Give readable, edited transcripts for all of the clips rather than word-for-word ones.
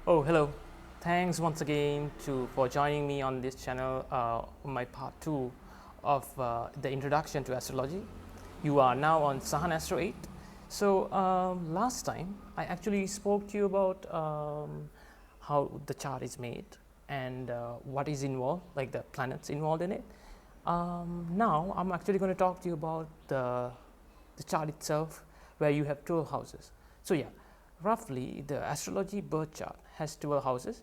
Oh, hello. Thanks once again for joining me on this channel, my part 2 of the introduction to astrology. You are now on Sahan Astro 8. So, last time I actually spoke to you about how the chart is made and what is involved, like the planets involved in it. Now, I'm actually going to talk to you about the chart itself, where you have 12 houses. So, yeah, roughly the astrology birth chart has 12 houses.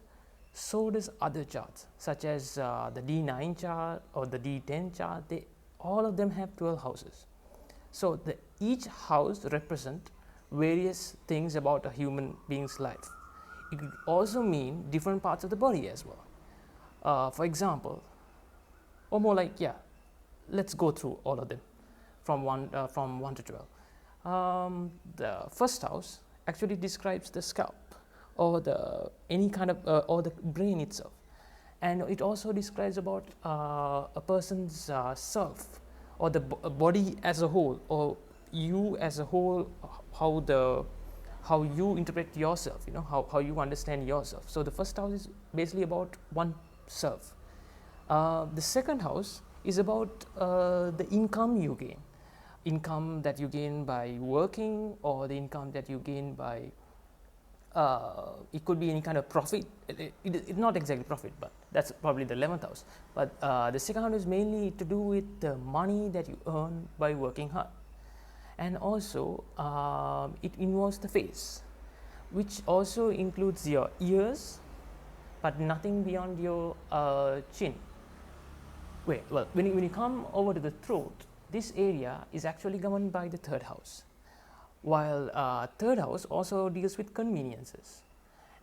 So does other charts, such as the D9 chart or the D10 chart. All of them have 12 houses. So each house represent various things about a human being's life. It could also mean different parts of the body as well. For example, or more like, yeah, let's go through all of them from 1 to 12. The first house actually describes the scalp or the any kind of or the brain itself, and it also describes about a person's self or the body as a whole, or you as a whole, how you interpret yourself, how you understand yourself. So the first house is basically about oneself. The second house is about the income you gain, income that you gain by working, or the income that you gain by it could be any kind of profit. It's not exactly profit, but that's probably the 11th house. But the second house is mainly to do with the money that you earn by working hard. And also it involves the face, which also includes your ears, but nothing beyond your chin. Well, when you come over to the throat, this area is actually governed by the third house, while third house also deals with conveniences,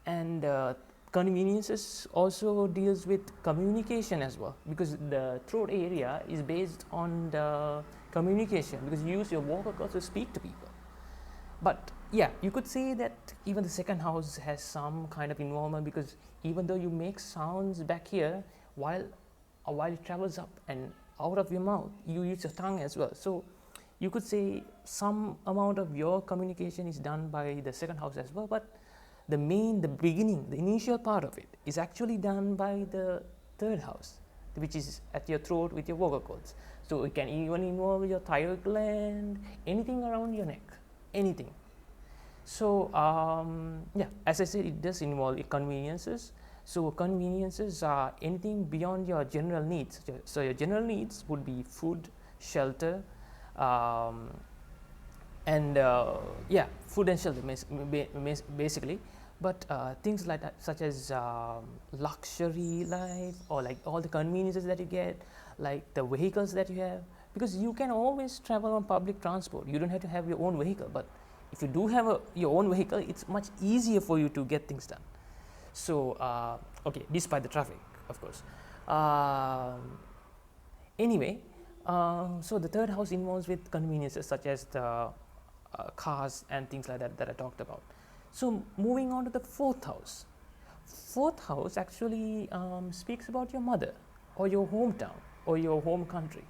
and conveniences also deals with communication as well, because the throat area is based on the communication, because you use your vocal cords to speak to people. But yeah, you could say that even the second house has some kind of involvement, because even though you make sounds back here, while it travels up and out of your mouth, you use your tongue as well. So you could say some amount of your communication is done by the second house as well, but the beginning, the initial part of it is actually done by the third house, which is at your throat with your vocal cords. So it can even involve your thyroid gland, anything around your neck, anything. So yeah, as I said, it does involve conveniences. So conveniences are anything beyond your general needs. So your general needs would be food, shelter, and yeah, food and shelter basically. But things like that, such as luxury life, or like all the conveniences that you get, like the vehicles that you have, because you can always travel on public transport. You don't have to have your own vehicle, but if you do have your own vehicle, it's much easier for you to get things done. So okay, despite the traffic, of course. Anyway, so the third house involves with conveniences, such as the cars and things like that I talked about. So moving on to the fourth house. Fourth house actually speaks about your mother, or your hometown, or your home country,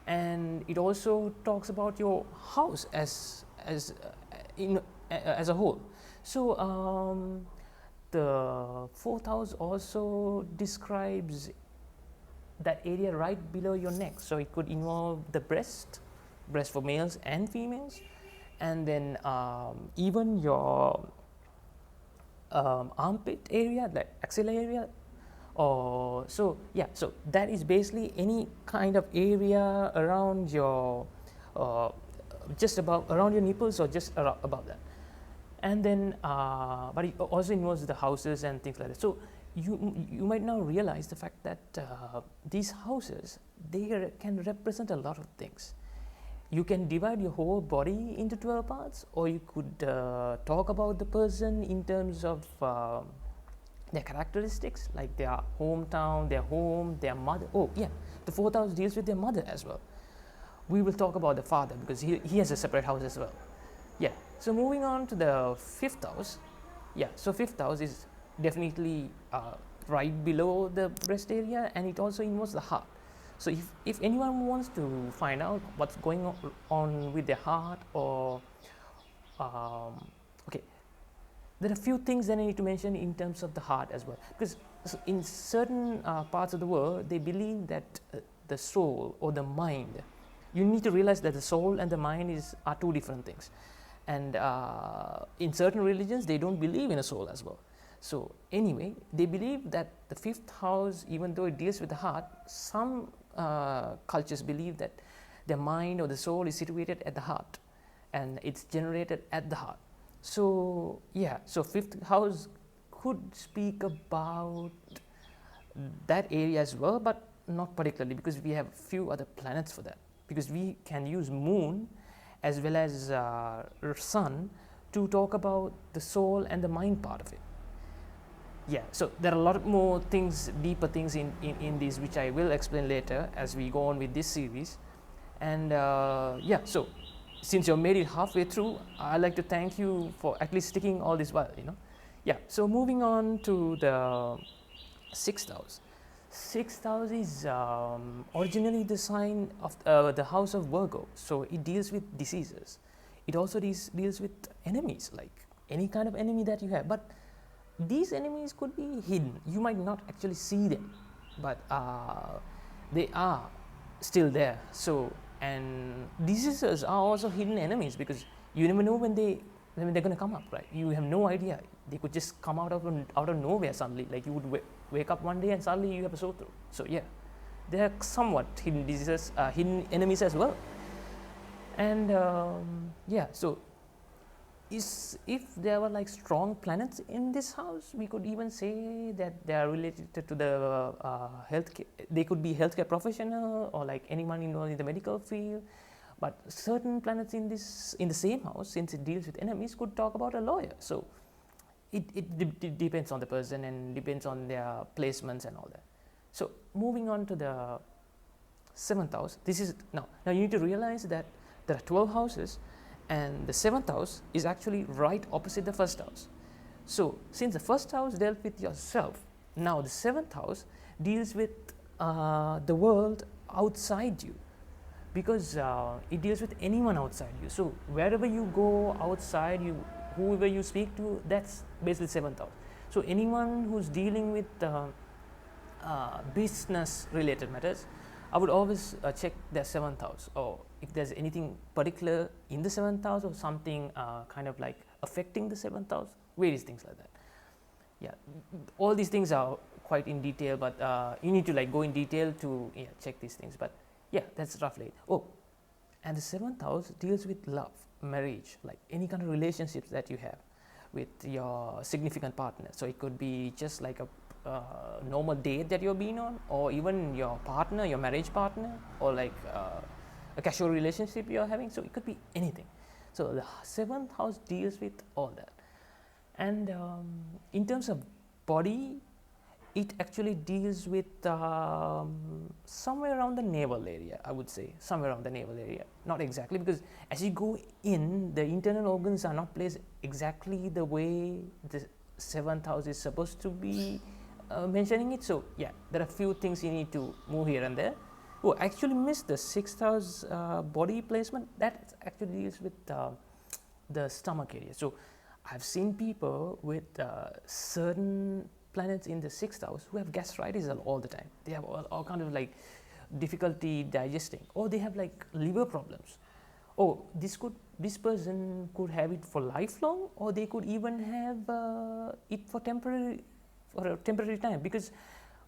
and it also talks about your house as a whole. So the fourth house also describes that area right below your neck. So it could involve the breast for males and females, and then even your armpit area, like axilla area. Or so yeah, so that is basically any kind of area around your just above around your nipples, or just above that. And then but it also involves the houses and things like that. So you might now realize the fact that these houses, they can represent a lot of things. You can divide your whole body into 12 parts, or you could talk about the person in terms of their characteristics, like their hometown, their home, their mother. Oh yeah, the fourth house deals with their mother as well. We will talk about the father, because he has a separate house as well. Yeah, so moving on to the fifth house. Yeah, so fifth house is definitely right below the breast area, and it also involves the heart. So if anyone wants to find out what's going on with their heart, or okay, there are a few things that I need to mention in terms of the heart as well, because in certain parts of the world they believe that the soul or the mind, you need to realize that the soul and the mind are two different things, and in certain religions they don't believe in a soul as well. So anyway, they believe that the fifth house, even though it deals with the heart, some cultures believe that the mind or the soul is situated at the heart and it's generated at the heart. So yeah, so fifth house could speak about that area as well, but not particularly, because we have few other planets for that, because we can use moon as well as sun to talk about the soul and the mind part of it. Yeah, so there are a lot more things, deeper things in this, which I will explain later as we go on with this series. And yeah, so since you made it halfway through, I'd like to thank you for at least sticking all this while, Yeah, so moving on to the sixth house. Sixth house is originally the sign of the house of Virgo, so it deals with diseases. It also deals with enemies, like any kind of enemy that you have. But these enemies could be hidden. You might not actually see them, but they are still there. So, and diseases are also hidden enemies, because you never know when they're going to come up, right? You have no idea. They could just come out of nowhere suddenly. Like you would wake up one day and suddenly you have a sore throat. So yeah, there are somewhat hidden diseases, hidden enemies as well. And yeah, so if there were like strong planets in this house, we could even say that they are related to the healthcare. They could be healthcare professional or like anyone involved in the medical field. But certain planets in the same house, since it deals with enemies, could talk about a lawyer. So it depends on the person and depends on their placements and all that. So moving on to the seventh house. This is now you need to realize that there are 12 houses, and the seventh house is actually right opposite the first house. So since the first house dealt with yourself, now the seventh house deals with the world outside you, because it deals with anyone outside you. So wherever you go outside, whoever you speak to, that's basically seventh house. So anyone who's dealing with business related matters, I would always check their seventh house, or if there's anything particular in the seventh house or something kind of like affecting the seventh house, various things like that. Yeah, all these things are quite in detail, but you need to like go in detail to check these things. But yeah, that's roughly it. Oh, and the seventh house deals with love, marriage, like any kind of relationships that you have with your significant partner. So it could be just like a normal date that you're being on, or even your partner, your marriage partner, or like a casual relationship you're having. So it could be anything. So the seventh house deals with all that. And in terms of body, it actually deals with somewhere around the navel area, I would say, somewhere around the navel area. Not exactly, because as you go in, the internal organs are not placed exactly the way the seventh house is supposed to be mentioning it. So yeah, there are a few things you need to move here and there. Oh, I actually missed the sixth house body placement. That actually deals with the stomach area. So I've seen people with certain planets in the sixth house who have gastritis all the time. They have all kind of like difficulty digesting, or they have like liver problems. Oh, this person could have it for lifelong, or they could even have it for a temporary time, because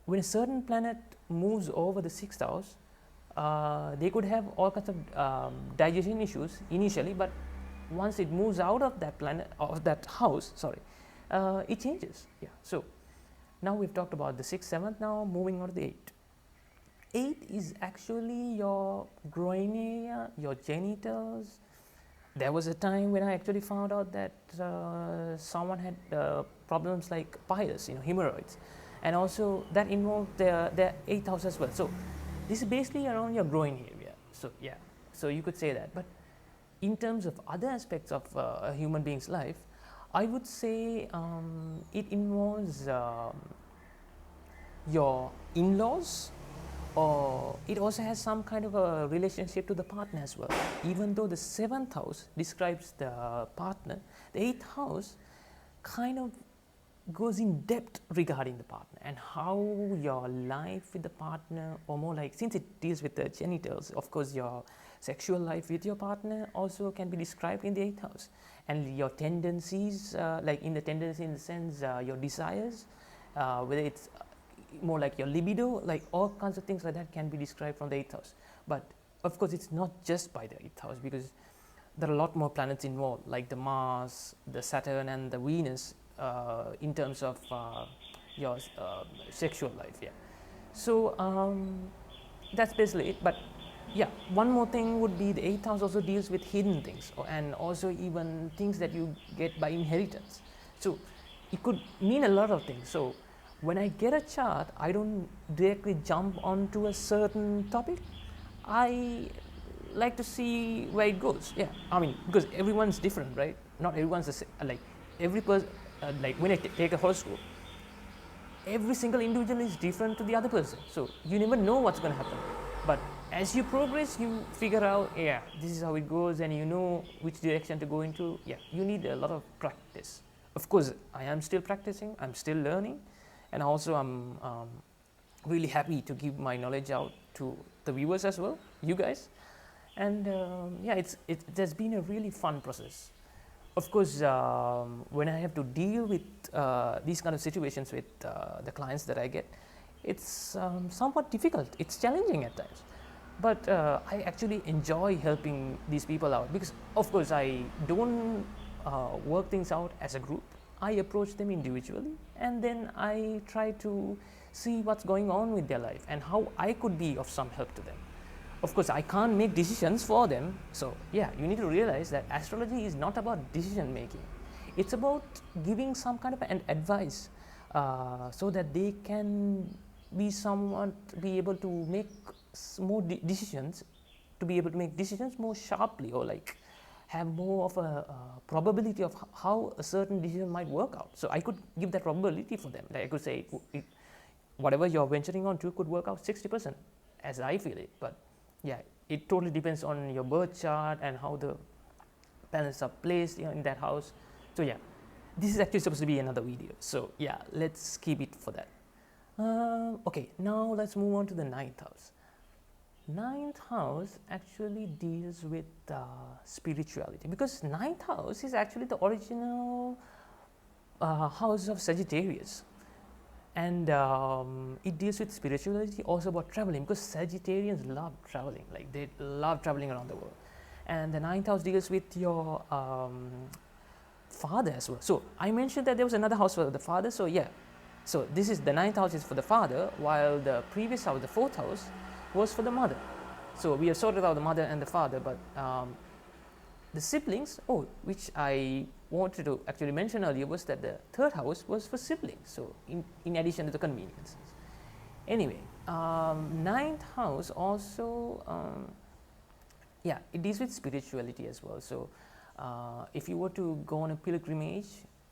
when a certain planet moves over the sixth house, they could have all kinds of digestion issues initially, but once it moves out of that planet, of that house, it changes. Yeah. So now we've talked about the 6th, 7th. Now moving on to the 8th. 8 is actually your groin area, your genitals. There was a time when I actually found out that someone had problems like piles, hemorrhoids, and also that involved their 8th house as well. So this is basically around your groin area. So yeah, so you could say that. But in terms of other aspects of a human being's life, I would say it involves your in-laws, or it also has some kind of a relationship to the partner as well. Even though the 7th house describes the partner, the 8th house kind of goes in depth regarding the partner and how your life with the partner, or more like, since it deals with the genitals, of course your sexual life with your partner also can be described in the 8th house, and your tendencies, like in the sense your desires, whether it's more like your libido, like all kinds of things like that can be described from the 8th house. But of course it's not just by the 8th house, because there are a lot more planets involved, like the Mars, the Saturn and the Venus, in terms of your sexual life. Yeah, so that's basically it. But yeah, one more thing would be the 8th house also deals with hidden things, and also even things that you get by inheritance. So it could mean a lot of things. So when I get a chart, I don't directly jump onto a certain topic. I like to see where it goes. Yeah, I mean, because everyone's different, right? Not everyone's the same. Like every person, like when I take a horoscope, every single individual is different to the other person. So you never know what's going to happen. But as you progress, you figure out, yeah, this is how it goes, and you know which direction to go into. Yeah, you need a lot of practice. Of course, I am still practicing. I'm still learning, and also I'm really happy to give my knowledge out to the viewers as well, you guys. And yeah, it has been a really fun process. Of course, when I have to deal with these kind of situations with the clients that I get, it's somewhat difficult. It's challenging at times. But I actually enjoy helping these people out, because, of course, I don't work things out as a group. I approach them individually, and then I try to see what's going on with their life and how I could be of some help to them. Of course, I can't make decisions for them. So yeah, you need to realize that astrology is not about decision making. It's about giving some kind of an advice, so that they can be able to make more decisions, to be able to make decisions more sharply, or like have more of a probability of how a certain decision might work out. So I could give that probability for them. Like I could say, whatever you're venturing on to could work out 60%, as I feel it. But yeah, it totally depends on your birth chart and how the planets are placed in that house. So yeah, this is actually supposed to be another video. So yeah, let's keep it for that. Okay, now let's move on to the 9th house. 9th house actually deals with spirituality, because 9th house is actually the original house of Sagittarius. And it deals with spirituality, also about traveling, because Sagittarians love traveling, like they love traveling around the world. And the 9th house deals with your father as well. So I mentioned that there was another house for the father. So yeah, so this is the 9th house is for the father, while the previous house, the 4th house, was for the mother. So we have sorted out the mother and the father, but the siblings, which I wanted to actually mention earlier, was that the 3rd house was for siblings, so in addition to the conveniences. Anyway, 9th house also, yeah, it deals with spirituality as well. So if you were to go on a pilgrimage,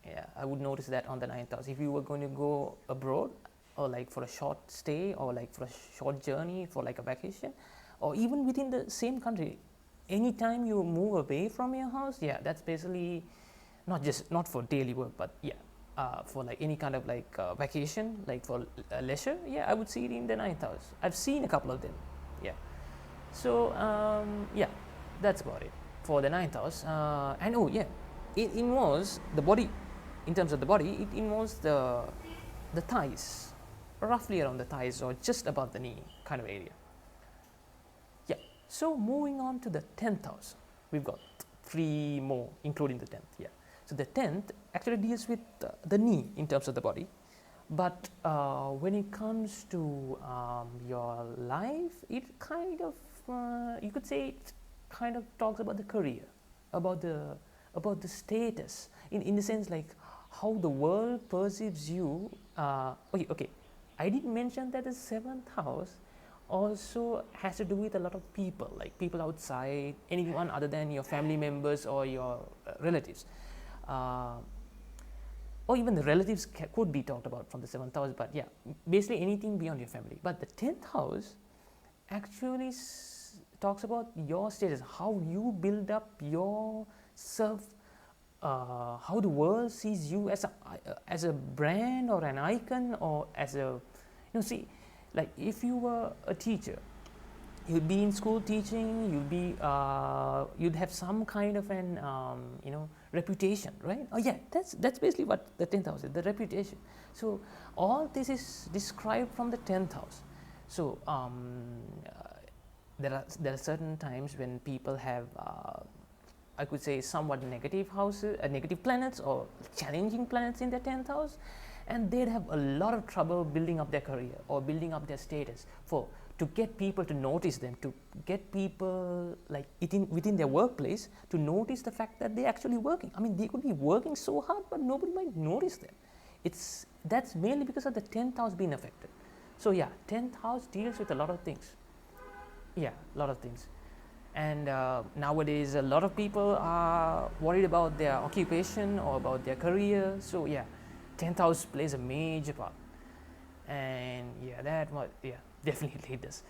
yeah, I would notice that on the 9th house. If you were going to go abroad, or like for a short stay, or like for a short journey, for like a vacation, or even within the same country, anytime you move away from your house, yeah, that's basically not for daily work, but yeah, for like any kind of like vacation, like for leisure, yeah, I would see it in the 9th house. I've seen a couple of them, yeah. So yeah, that's about it for the 9th house. And oh yeah, it involves the body. In terms of the body, it involves the thighs, roughly around the thighs or just above the knee kind of area. Yeah, so moving on to the 10th house, we've got 3 more, including the 10th. Yeah, so the 10th actually deals with the knee in terms of the body, but when it comes to your life, it kind of you could say it kind of talks about the career, about the status, in the sense like how the world perceives you. Okay, I did mention that the 7th house also has to do with a lot of people, like people outside, anyone other than your family members or your relatives, or even the relatives could be talked about from the 7th house, but yeah, basically anything beyond your family. But the 10th house actually talks about your status, how you build up your self how the world sees you as a brand or an icon, or as a, see, like if you were a teacher, you'd be in school teaching, you'd have some kind of an reputation, right? Oh yeah, that's basically what the 10th house is, the reputation. So all this is described from the 10th house. So there are certain times when people have I could say somewhat negative houses, negative planets or challenging planets in their 10th house, and they'd have a lot of trouble building up their career or building up their status to get people to notice them, to get people like within their workplace to notice the fact that they're actually working. I mean, they could be working so hard, but nobody might notice them. That's mainly because of the 10th house being affected. So yeah, 10th house deals with a lot of things. Yeah, a lot of things. And nowadays a lot of people are worried about their occupation or about their career. So yeah, 10th house plays a major part. And yeah, definitely it does.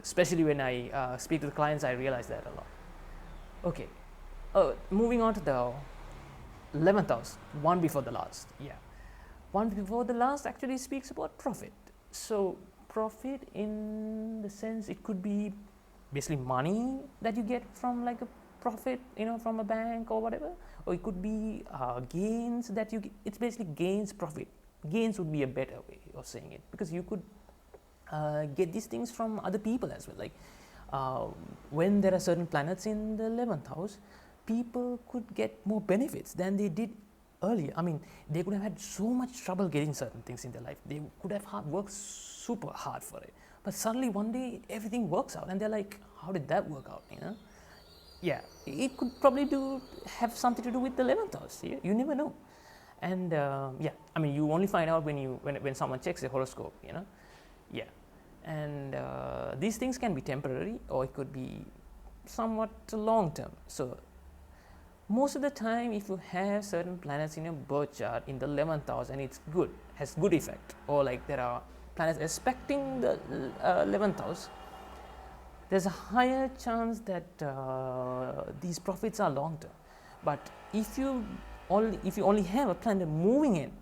Especially when I speak to the clients, I realize that a lot. Okay, moving on to the 11th house, one before the last. Yeah, one before the last actually speaks about profit. So profit in the sense it could be basically money that you get from like a profit, from a bank or whatever, or it could be gains that you get. It's basically gains, profit. Gains would be a better way of saying it, because you could get these things from other people as well. Like when there are certain planets in the 11th house, people could get more benefits than they did earlier. I mean, they could have had so much trouble getting certain things in their life. They could have worked super hard for it. But suddenly one day everything works out and they're like, how did that work out? Yeah, it could probably have something to do with the 11th house. You never know. And yeah, I mean, you only find out when someone checks the horoscope. Yeah, and these things can be temporary or it could be somewhat long term. So most of the time, if you have certain planets in your birth chart in the 11th house and it's good, has good effect, or like there are planets aspecting the 11th house, there's a higher chance that these profits are long term. But if you only have a planet moving in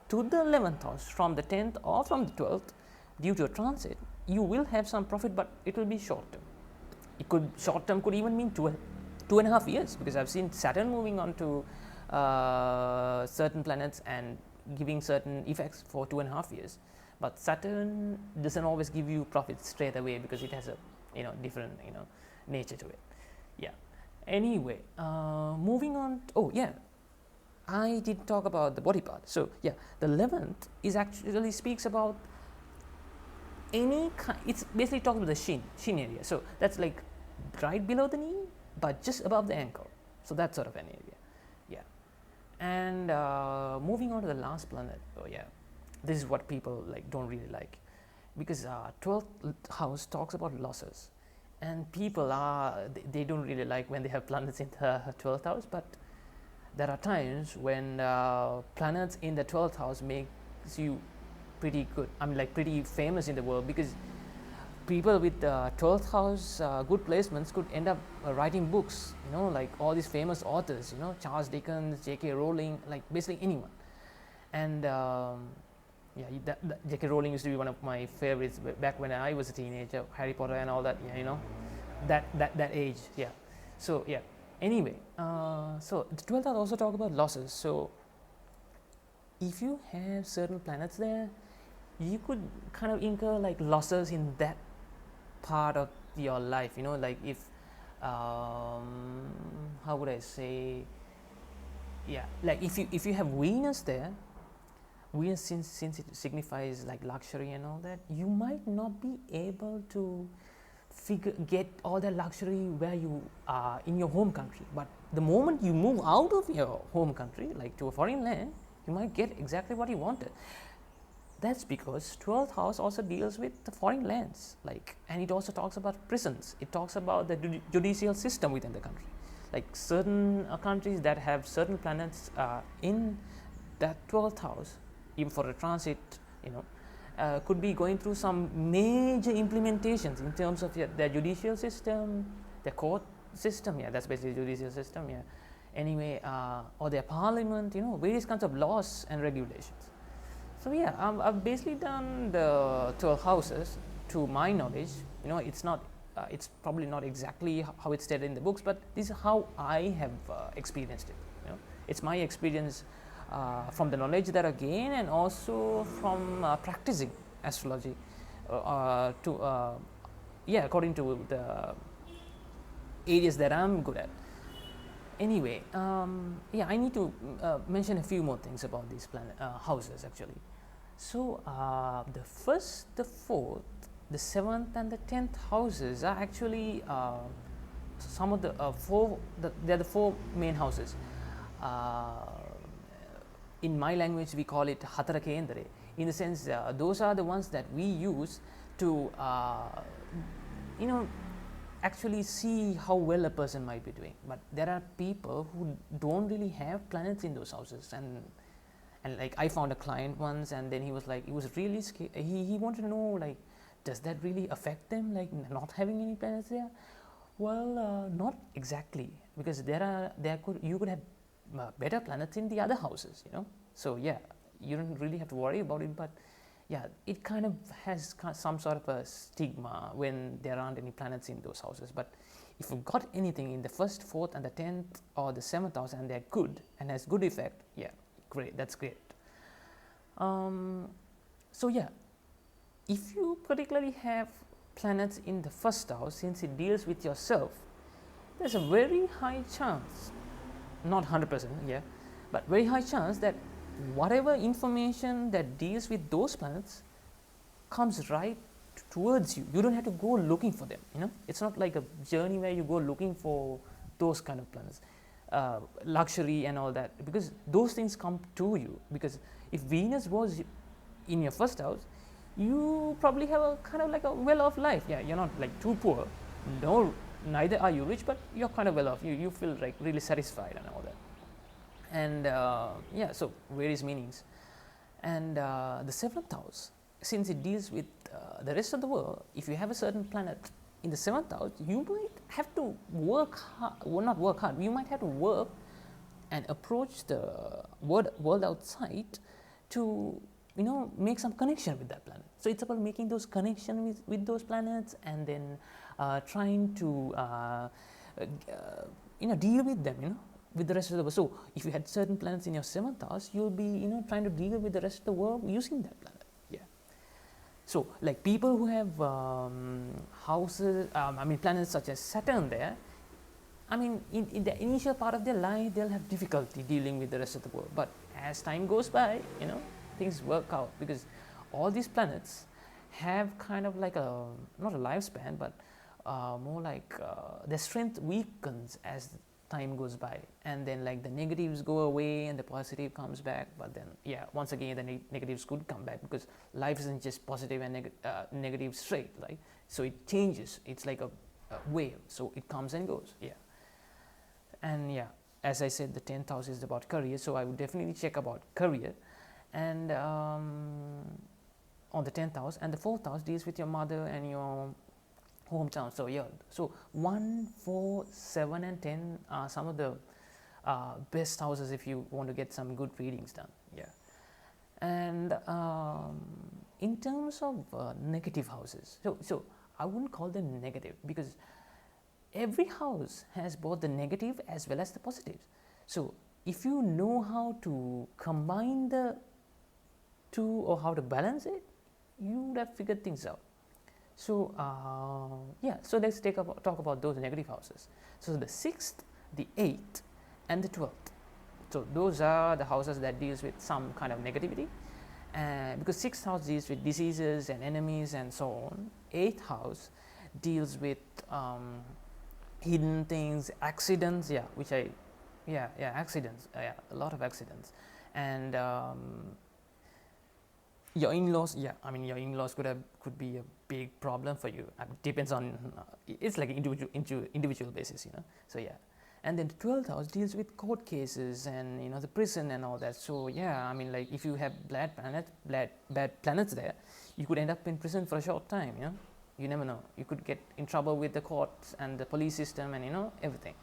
to the 11th house from the 10th or from the 12th due to a transit, you will have some profit, but it will be short term. Short term could even mean 2.5 years, because I've seen Saturn moving on to certain planets and giving certain effects for 2.5 years. But Saturn doesn't always give you profits straight away, because it has a different nature to it. Yeah. Anyway, moving on. I did talk about the body part. So yeah, the 11th is actually speaks about any kind. It's basically talks about the shin area. So that's like right below the knee, but just above the ankle. So that sort of an area. Yeah. And moving on to the last planet. Oh yeah, this is what people don't really like, because 12th house talks about losses, and people they don't really like when they have planets in the 12th house. But there are times when planets in the 12th house makes you pretty good. I mean, pretty famous in the world, because people with 12th house good placements could end up writing books, like all these famous authors, Charles Dickens, J.K. Rowling, like basically anyone. And yeah, J.K. Rowling used to be one of my favorites back when I was a teenager. Harry Potter and all that, that age. Yeah. So yeah. Anyway, so the 12th house also talk about losses. So if you have certain planets there, you could kind of incur losses in that part of your life. Like if how would I say? Yeah, like if you have Venus there. Venus, since it signifies luxury and all that, you might not be able to get all that luxury where you are in your home country. But the moment you move out of your home country, to a foreign land, you might get exactly what you wanted. That's because 12th house also deals with the foreign lands, and it also talks about prisons. It talks about the judicial system within the country. Certain countries that have certain planets in that 12th house, even for a transit, could be going through some major implementations in terms of their judicial system, their court system. Yeah, that's basically judicial system. Yeah, anyway, or their parliament, various kinds of laws and regulations. So yeah, I've basically done the 12 houses to my knowledge. It's not, it's probably not exactly how it's stated in the books, but this is how I have experienced it. It's my experience from the knowledge that I gain, and also from practicing astrology according to the areas that I'm good at. Anyway, I need to mention a few more things about these houses actually. So the first, the fourth, the seventh, and the 10th houses are actually some of the they're the four main houses. In my language, we call it hatara kendare. In the sense, those are the ones that we use to, actually see how well a person might be doing. But there are people who don't really have planets in those houses, and like I found a client once, and then he was really scared. He wanted to know, like, does that really affect them, like not having any planets there? Well, not exactly, because you could have better planets in the other houses, so yeah, you don't really have to worry about it. But yeah, it kind of has some sort of a stigma when there aren't any planets in those houses. But if you've got anything in the first, fourth, and the 10th or the 7th house, and they're good and has good effect, yeah, great, that's great. So yeah, if you particularly have planets in the first house, since it deals with yourself, there's a very high chance, not 100%, yeah, but very high chance that whatever information that deals with those planets comes right towards you. You don't have to go looking for them. It's not like a journey where you go looking for those kind of planets, luxury and all that, because those things come to you. Because if Venus was in your first house, you probably have a kind of like a well-off life. Yeah, you're not like too poor. No, neither are you rich, but you're kind of well-off. You feel like really satisfied and all that. And so various meanings. And the 7th house, since it deals with the rest of the world, if you have a certain planet in the 7th house, you might have to work hard, well, not work hard, you might have to work and approach the world outside to make some connection with that planet. So it's about making those connections with those planets, and then trying to deal with them, with the rest of the world. So if you had certain planets in your 7th house, you'll be trying to deal with the rest of the world using that planet. Yeah. So like people who have houses, planets such as Saturn there, in the initial part of their life, they'll have difficulty dealing with the rest of the world. But as time goes by, things work out, because all these planets have kind of like not a lifespan, but more like their strength weakens as time goes by, and then like the negatives go away and the positive comes back. But then once again the negatives could come back, because life isn't just positive and negative straight, like, so it changes. It's like a wave, so it comes and goes. And as I said, the 10th house is about career, so I would definitely check about career. And on the 10th house, and the 4th house deals with your mother and your hometown. So 1, 4, 7, and 10 are some of the best houses if you want to get some good readings done. And in terms of negative houses, so I wouldn't call them negative, because every house has both the negative as well as the positives. So if you know how to combine the two, or how to balance it, you would have figured things out. So so let's talk about those negative houses. So the 6th, the 8th, and the 12th. So those are the houses that deals with some kind of negativity, because 6th house deals with diseases and enemies and so on. 8th house deals with hidden things, accidents, accidents, a lot of accidents. And your in-laws, your in-laws could be a big problem for you. Depends on, it's like individual basis, So and then the 12th house deals with court cases and the prison and all that. So like if you have bad planets there, you could end up in prison for a short time. You never know. You could get in trouble with the courts and the police system and everything.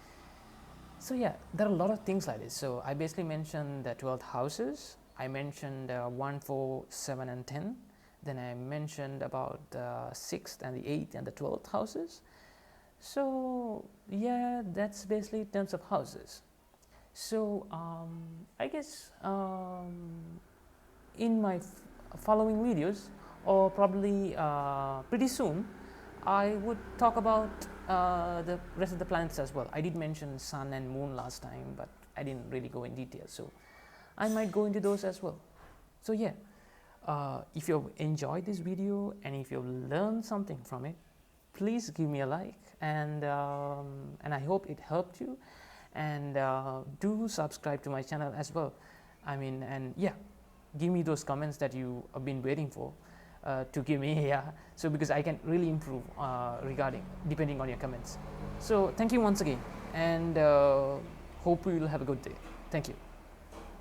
So yeah, there are a lot of things like this. So I basically mentioned the 12 houses. I mentioned 1, 4, 7 and 10. Then I mentioned about the 6th and the 8th and the 12th houses. So yeah, that's basically in terms of houses. So I guess in my following videos, or probably pretty soon, I would talk about the rest of the planets as well. I did mention Sun and Moon last time, but I didn't really go in detail, so I might go into those as well. So yeah, if you've enjoyed this video and if you've learned something from it, please give me a like, and I hope it helped you, and do subscribe to my channel as well. I mean, and yeah, give me those comments that you have been waiting for to give me. Yeah, so because I can really improve regarding depending on your comments. So thank you once again, and hope you will have a good day. Thank you.